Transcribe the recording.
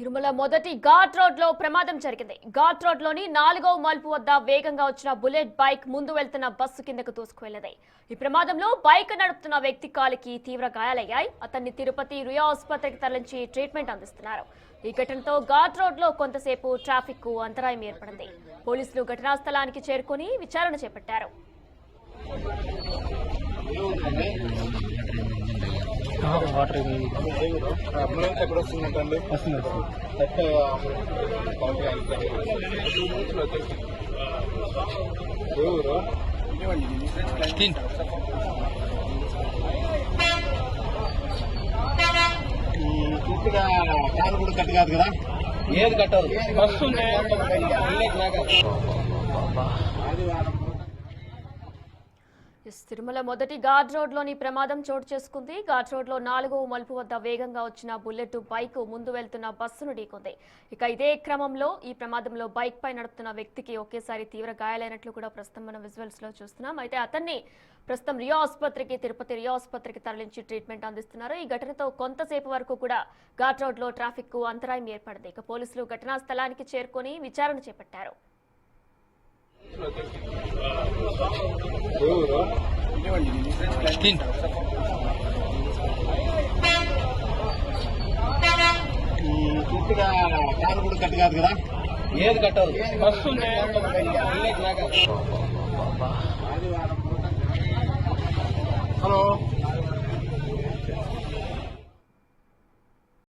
తిరుమల మొదటి ఘాట్ రోడ్ లో ప్రమాదం జరిగింది. ఘాట్ రోడ్ లోని 4వ మలుపు వద్ద వేగంగా వచ్చిన బుల్లెట్ బైక్ ముందు వెళ్తున్న బస్సు కిందకు దూసుకువెళ్లింది. ఈ ప్రమాదంలో బైక్ నడుపుతున్న వ్యక్తి కాలికి తీవ్ర గాయాలయ్యాయి. అతన్ని తిరుపతి రుయా ఆసుపత్రికి తరలించి ట్రీట్మెంట్ అందిస్తున్నారు. ఈ ఘటనతో ఘాట్ రోడ్ లో కొంతసేపు ట్రాఫిక్ కు అంతరాయం ఏర్పడింది. పోలీసులు ఘటనా స్థలానికి చేరుకుని విచారణ చేపట్టారు. వాటర్ అంబులెన్స్ ఎక్కడ వస్తుందండి? పూర్తిగా కాలు కూడా కట్టు కాదు కదా, ఏది కట్టారు బస్సు తిరుమల మొదటి ఘాట్ రోడ్ లోని ప్రమాదం చోటు చేసుకుంది. ఘాట్ రోడ్ లో 4వ మలుపు వద్ద వేగంగా వచ్చిన బుల్లెట్ బైక్ ముందు వెళ్తున్న బస్సును ఢీకొంది. ఇక ఇదే క్రమంలో ఈ ప్రమాదంలో బైక్ పై నడుపుతున్న వ్యక్తికి ఒకేసారి తీవ్ర గాయాలైనట్లు కూడా ప్రస్తుతం మనం విజువల్స్ లో చూస్తున్నాం. అయితే అతన్ని ప్రస్తుతం తిరుపతి రియా ఆసుపత్రికి తరలించి ట్రీట్మెంట్ అందిస్తున్నారు. ఈ ఘటనతో కొంతసేపు వరకు కూడా ఘాట్ రోడ్ లో ట్రాఫిక్ కు అంతరాయం ఏర్పడింది. ఇక పోలీసులు ఘటనా స్థలానికి చేరుకొని విచారణ చేపట్టారు. పూర్తిగా కాలు కూడా కట్టు కాదు కదా, ఏది కట్టారు బస్సు హలో